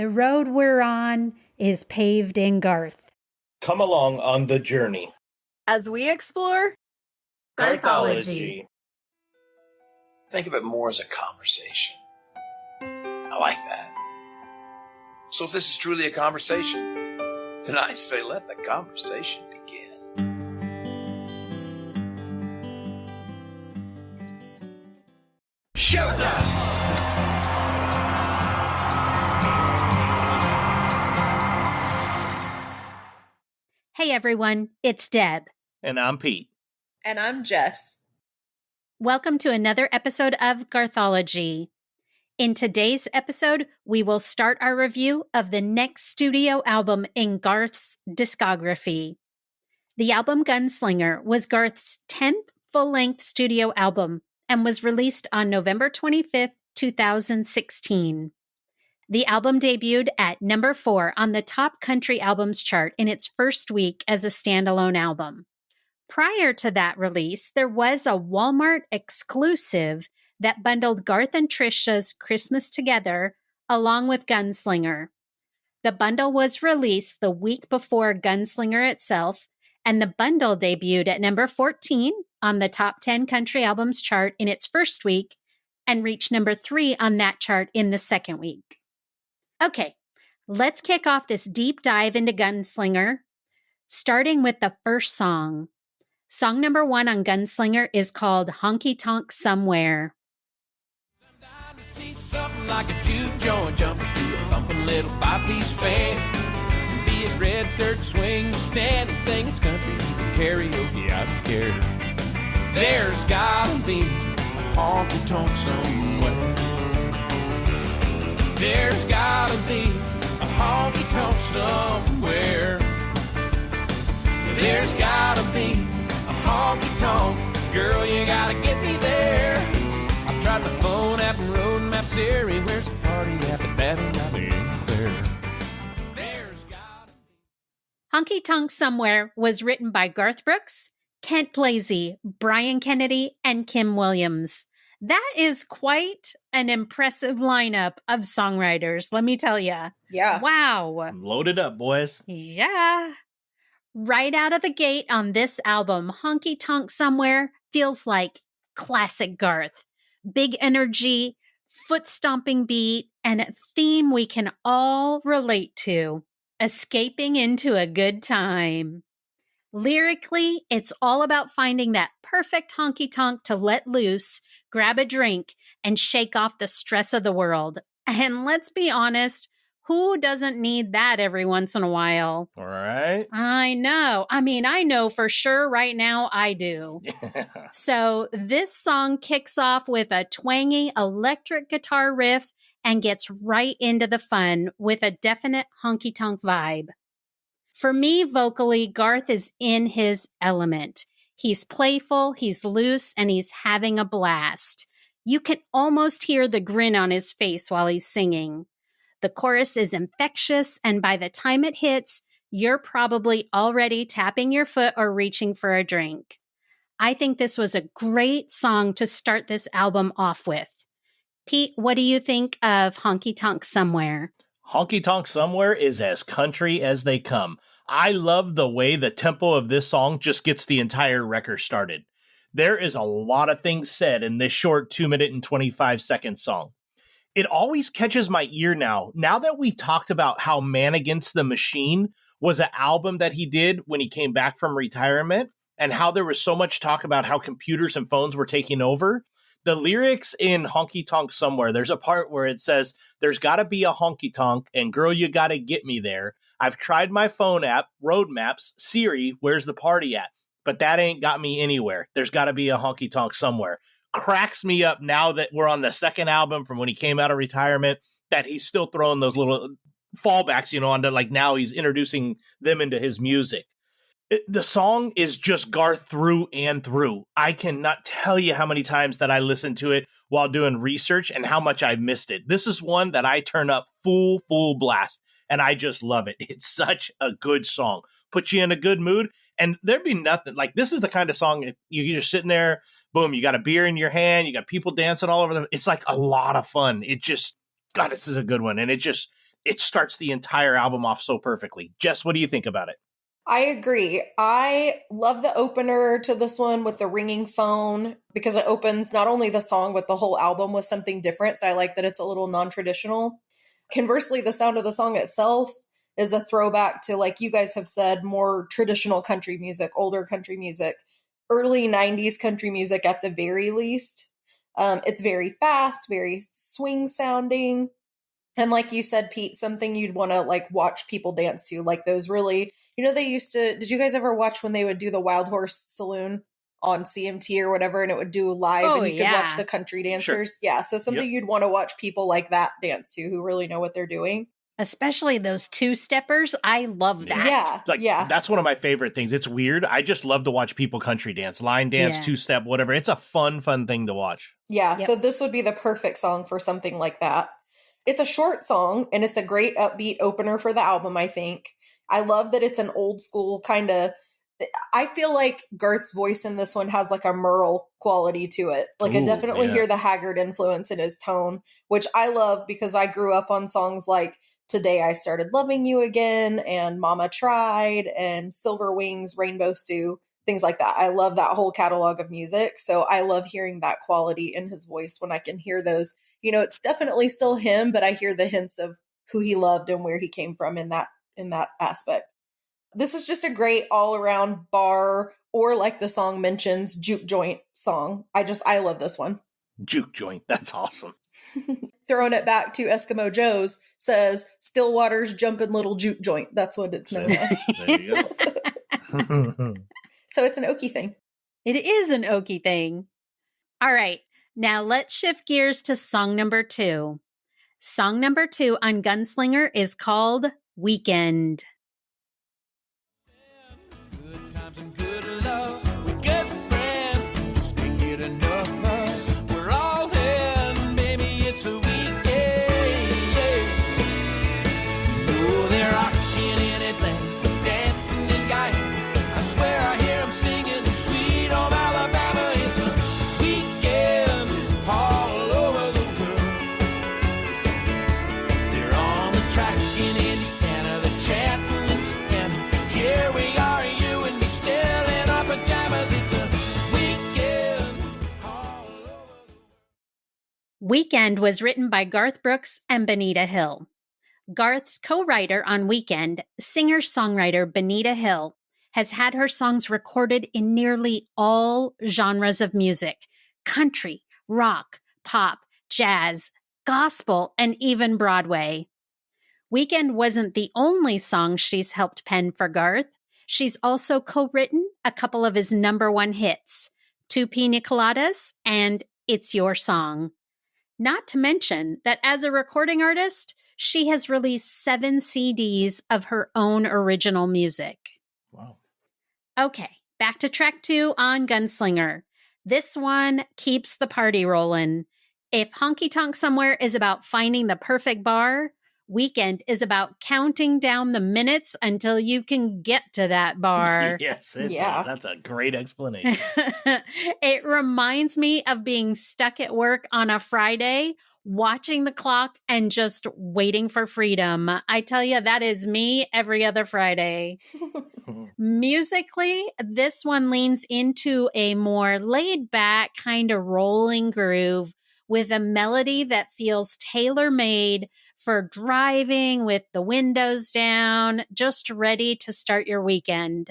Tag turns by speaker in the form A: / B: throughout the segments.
A: The road we're on is paved in Garth.
B: Come along on the journey
C: as we explore
B: Garthology.
D: Think of it more as a conversation. I like that. So if this is truly a conversation, then I say let the conversation begin. Showtime!
A: Hey everyone, it's Deb.
B: And I'm Pete.
C: And I'm Jess.
A: Welcome to another episode of Garthology. In today's episode, we will start our review of the next studio album in Garth's discography. The album Gunslinger was Garth's 10th full-length studio album and was released on November 25th, 2016. The album debuted at number 4 on the Top Country Albums chart in its first week as a standalone album. Prior to that release, there was a Walmart exclusive that bundled Garth and Trisha's Christmas Together along with Gunslinger. The bundle was released the week before Gunslinger itself, and the bundle debuted at number 14 on the Top 10 Country Albums chart in its first week and reached number 3 on that chart in the second week. Okay, let's kick off this deep dive into Gunslinger, starting with the first song. Song number 1 on Gunslinger is called Honky Tonk Somewhere.
E: Sometimes I see something like a juke joint jumping through a bumping little 5-piece band. Be it red dirt swing, standing thing, it's country, even karaoke, I don't care. There's gotta be a honky tonk somewhere. There's gotta be a honky tonk somewhere. There's gotta be a honky tonk, girl, you gotta get me there. I've tried the phone app and road map Siri, where's the party at the battle? I ain't there. There's gotta be.
A: Honky Tonk Somewhere was written by Garth Brooks, Kent Blasey, Brian Kennedy, and Kim Williams. That is quite an impressive lineup of songwriters, let me tell you.
C: Yeah.
A: Wow.
B: Load it up, boys.
A: Yeah. Right out of the gate on this album, Honky Tonk Somewhere feels like classic Garth. Big energy, foot-stomping beat, and a theme we can all relate to. Escaping into a good time. Lyrically, it's all about finding that perfect honky tonk to let loose, grab a drink, and shake off the stress of the world. And let's be honest, who doesn't need that every once in a while?
B: All right.
A: I know. I know for sure right now I do. So this song kicks off with a twangy electric guitar riff and gets right into the fun with a definite honky tonk vibe. For me, vocally, Garth is in his element. He's playful, he's loose, and he's having a blast. You can almost hear the grin on his face while he's singing. The chorus is infectious, and by the time it hits, you're probably already tapping your foot or reaching for a drink. I think this was a great song to start this album off with. Pete, what do you think of Honky Tonk Somewhere?
B: Honky Tonk Somewhere is as country as they come. I love the way the tempo of this song just gets the entire record started. There is a lot of things said in this short 2-minute and 25-second song. It always catches my ear now that we talked about how Man Against the Machine was an album that he did when he came back from retirement, and how there was so much talk about how computers and phones were taking over. The lyrics in Honky Tonk Somewhere, there's a part where it says, there's gotta be a honky tonk, and girl, you gotta get me there. I've tried my phone app, road maps, Siri, where's the party at? But that ain't got me anywhere. There's gotta be a honky tonk somewhere. Cracks me up now that we're on the second album from when he came out of retirement, that he's still throwing those little fallbacks, onto like now he's introducing them into his music. The song is just Garth through and through. I cannot tell you how many times that I listened to it while doing research and how much I missed it. This is one that I turn up full blast, and I just love it. It's such a good song. Puts you in a good mood, and there'd be nothing. Like, this is the kind of song, you're just sitting there, boom, you got a beer in your hand, you got people dancing all over them. It's like a lot of fun. It just, God, this is a good one. And it just, it starts the entire album off so perfectly. Jess, what do you think about it?
C: I agree. I love the opener to this one with the ringing phone because it opens not only the song, but the whole album with something different. So I like that it's a little non-traditional. Conversely, the sound of the song itself is a throwback to, like you guys have said, more traditional country music, older country music, early 90s country music at the very least. It's very fast, very swing sounding. And like you said, Pete, something you'd want to like watch people dance to, like those really, they used to, did you guys ever watch when they would do the Wild Horse Saloon on CMT or whatever, and it would do live and you could watch the country dancers? Sure. Yeah. So something you'd want to watch people like that dance to who really know what they're doing.
A: Especially those two-steppers. I love that.
C: Yeah.
B: That's one of my favorite things. It's weird. I just love to watch people country dance, line dance, two-step, whatever. It's a fun thing to watch.
C: Yeah. Yep. So this would be the perfect song for something like that. It's a short song, and it's a great upbeat opener for the album, I think. I love that it's an old school kind of... I feel like Garth's voice in this one has like a Merle quality to it. Like, I definitely hear the Haggard influence in his tone, which I love because I grew up on songs like Today I Started Loving You Again and Mama Tried and Silver Wings, Rainbow Stew, things like that. I love that whole catalog of music. So I love hearing that quality in his voice when I can hear those. It's definitely still him, but I hear the hints of who he loved and where he came from in that aspect. This is just a great all around bar, or like the song mentions, juke joint song. I love this one.
B: Juke joint. That's awesome.
C: Throwing it back to Eskimo Joe's says Stillwater's jumping little juke joint. That's what it's known as.
B: There you go.
C: So it's an Okie thing.
A: It is an Okie thing. All right. Now let's shift gears to song number 2. Song number 2 on Gunslinger is called Weekend.
E: Good times and good love, we get friends, just can't get enough of. We're all in, baby, it's a weekend. No, they're rocking in Atlanta, dancing in Guyana. I swear I hear them singing Sweet Home Alabama. It's a weekend all over the world. They're on the track in Indiana, the chapel in Savannah. Here we are, you and me still in our pajamas. It's a weekend all over the world.
A: Weekend was written by Garth Brooks and Benita Hill. Garth's co-writer on Weekend, singer-songwriter Benita Hill, has had her songs recorded in nearly all genres of music: country, rock, pop, jazz, gospel, and even Broadway. Weekend wasn't the only song she's helped pen for Garth. She's also co-written a couple of his number 1 hits, Two Pina Coladas and It's Your Song. Not to mention that as a recording artist, she has released 7 CDs of her own original music.
B: Wow.
A: Okay, back to track 2 on Gunslinger. This one keeps the party rolling. If Honky Tonk Somewhere is about finding the perfect bar, Weekend is about counting down the minutes until you can get to that bar.
B: Yes, that's a great explanation.
A: It reminds me of being stuck at work on a Friday, watching the clock and just waiting for freedom. I tell you, that is me every other Friday. Musically, this one leans into a more laid back kind of rolling groove with a melody that feels tailor-made for driving with the windows down, just ready to start your weekend.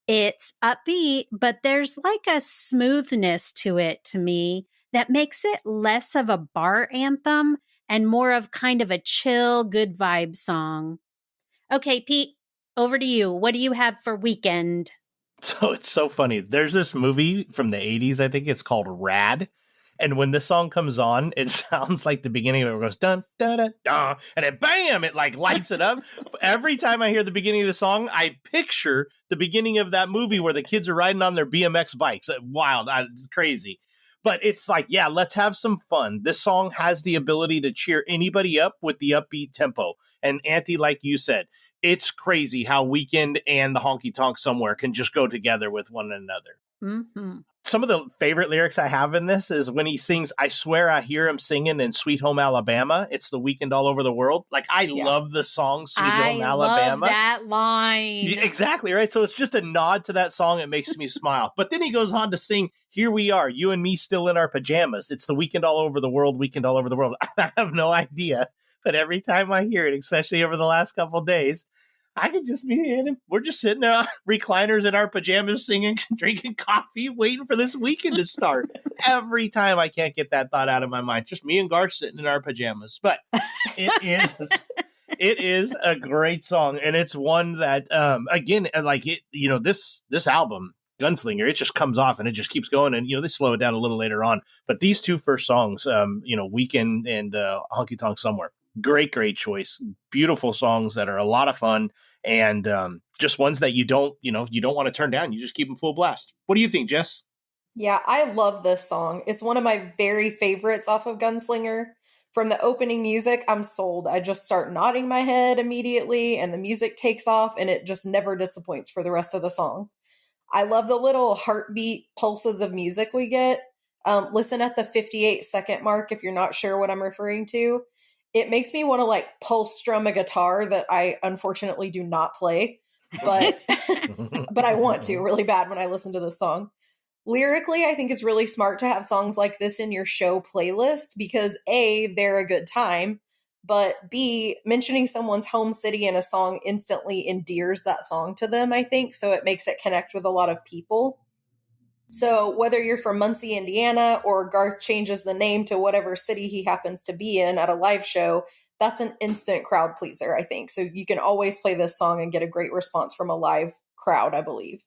A: It's upbeat, but there's like a smoothness to it to me that makes it less of a bar anthem and more of kind of a chill, good vibe song. Okay, Pete, over to you. What do you have for Weekend?
B: So it's so funny. There's this movie from the 80s, I think it's called Rad. And when this song comes on, it sounds like the beginning of it goes dun dun dun dun, and then bam, it like lights it up. Every time I hear the beginning of the song, I picture the beginning of that movie where the kids are riding on their BMX bikes. Wild, crazy. But it's like, yeah, let's have some fun. This song has the ability to cheer anybody up with the upbeat tempo. And Auntie, like you said, it's crazy how Weekend and the Honky Tonk Somewhere can just go together with one another.
A: Mm-hmm.
B: some of the favorite lyrics I have in this is when he sings, I swear I hear him singing in Sweet Home Alabama. It's the weekend all over the world. Like, I love the song Sweet Home
A: I
B: Alabama.
A: love that line.
B: Exactly, right? So it's just a nod to that song. It makes me smile. But then he goes on to sing, here we are, you and me still in our pajamas. It's the weekend all over the world, weekend all over the world. I have no idea. But every time I hear it, especially over the last couple of days, I could just be in it. We're just sitting there, recliners in our pajamas, singing, drinking coffee, waiting for this weekend to start. Every time I can't get that thought out of my mind. Just me and Garth sitting in our pajamas. But it is a great song. And it's one that, again, like it, this album, Gunslinger, it just comes off and it just keeps going. And, they slow it down a little later on. But these two first songs, Weekend and Honky Tonk Somewhere, great choice. Beautiful songs that are a lot of fun. And just ones that you don't want to turn down. You just keep them full blast. What do you think, Jess?
C: Yeah, I love this song. It's one of my very favorites off of Gunslinger. From the opening music, I'm sold. I just start nodding my head immediately, and the music takes off, and it just never disappoints for the rest of the song. I love the little heartbeat pulses of music we get. Listen at the 58-second mark if you're not sure what I'm referring to. It makes me want to pulse strum a guitar that I unfortunately do not play, but but I want to really bad when I listen to this song. Lyrically, I think it's really smart to have songs like this in your show playlist because A, they're a good time, but B, mentioning someone's home city in a song instantly endears that song to them, I think, so it makes it connect with a lot of people. So whether you're from Muncie, Indiana, or Garth changes the name to whatever city he happens to be in at a live show, that's an instant crowd pleaser, I think. So you can always play this song and get a great response from a live crowd, I believe.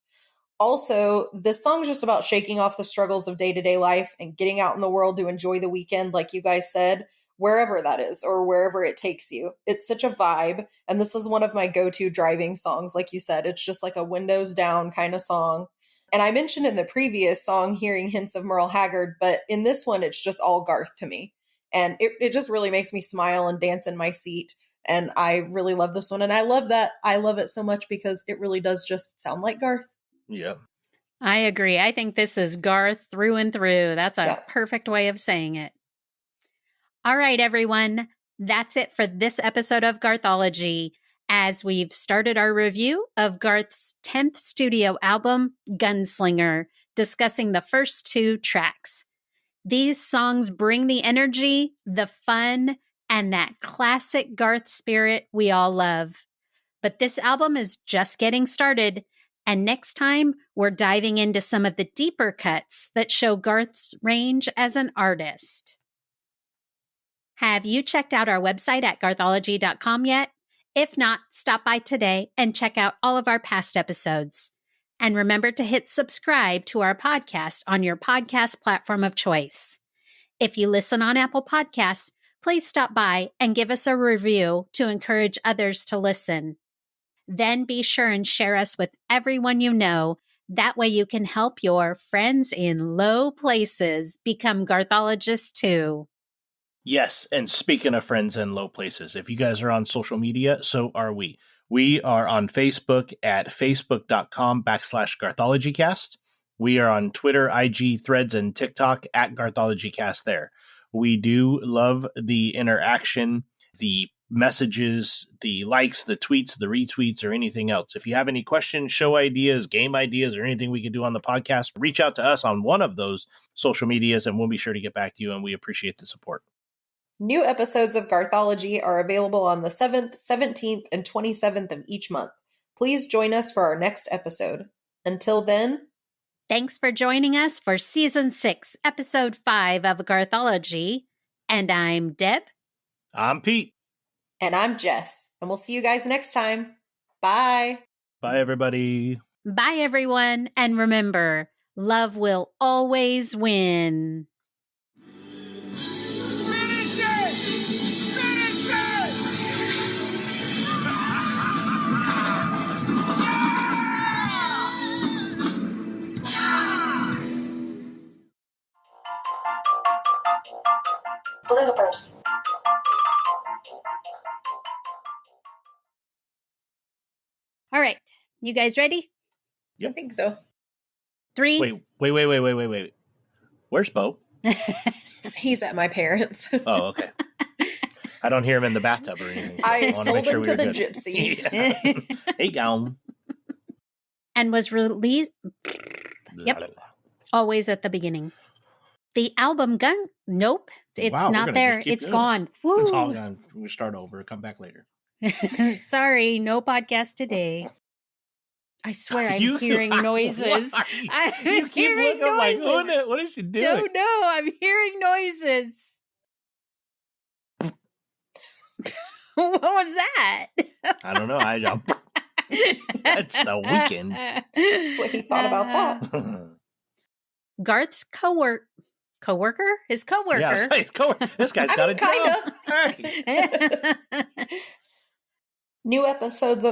C: Also, this song is just about shaking off the struggles of day-to-day life and getting out in the world to enjoy the weekend, like you guys said, wherever that is or wherever it takes you. It's such a vibe, and this is one of my go-to driving songs, like you said. It's just like a windows down kind of song. And I mentioned in the previous song hearing hints of Merle Haggard, but in this one, it's just all Garth to me. And it just really makes me smile and dance in my seat. And I really love this one. And I love that. I love it so much because it really does just sound like Garth.
B: Yeah.
A: I agree. I think this is Garth through and through. That's a perfect way of saying it. All right, everyone. That's it for this episode of Garthology. As we've started our review of Garth's 10th studio album, Gunslinger, discussing the first 2 tracks. These songs bring the energy, the fun, and that classic Garth spirit we all love. But this album is just getting started, and next time we're diving into some of the deeper cuts that show Garth's range as an artist. Have you checked out our website at garthology.com yet? If not, stop by today and check out all of our past episodes. And remember to hit subscribe to our podcast on your podcast platform of choice. If you listen on Apple Podcasts, please stop by and give us a review to encourage others to listen. Then be sure and share us with everyone you know. That way you can help your friends in low places become Garthologists too.
B: Yes, and speaking of friends in low places, if you guys are on social media, so are we. We are on Facebook at facebook.com/GarthologyCast. We are on Twitter, IG, Threads, and TikTok at GarthologyCast there. We do love the interaction, the messages, the likes, the tweets, the retweets, or anything else. If you have any questions, show ideas, game ideas, or anything we can do on the podcast, reach out to us on one of those social medias, and we'll be sure to get back to you, and we appreciate the support.
C: New episodes of Garthology are available on the 7th, 17th, and 27th of each month. Please join us for our next episode. Until then,
A: thanks for joining us for Season 6, Episode 5 of Garthology. And I'm Deb.
B: I'm Pete.
C: And I'm Jess. And we'll see you guys next time. Bye.
B: Bye, everybody.
A: Bye, everyone. And remember, love will always win.
F: Bloopers.
A: All right. You guys ready?
C: I think so.
A: 3.
B: Wait. Where's Bo?
C: He's at my parents.
B: Oh, okay. I don't hear him in the bathtub or anything. So
C: I
B: wanna
C: sold
B: make sure
C: him
B: we
C: to
B: were
C: the
B: good.
C: gypsies.
B: Yeah. Hey, gone.
A: And was released always at the beginning. The album Nope, it's
B: Wow, we're
A: not
B: gonna
A: there.
B: just keep
A: It's
B: doing
A: gone.
B: It's all
A: Woo.
B: gone. We start over. Come back later.
A: Sorry, no podcast today. I swear I'm
B: You-
A: hearing noises.
B: Why?
A: I'm
B: You keep
A: hearing
B: looking like,
A: noises.
B: what is she doing?
A: Don't know. I'm hearing noises. What was that?
B: I don't know. That's the weekend.
C: That's what he thought about that.
A: Garth's coworker? His coworker.
B: Yeah, I was like, this guy's got a job. Hey.
C: New episodes.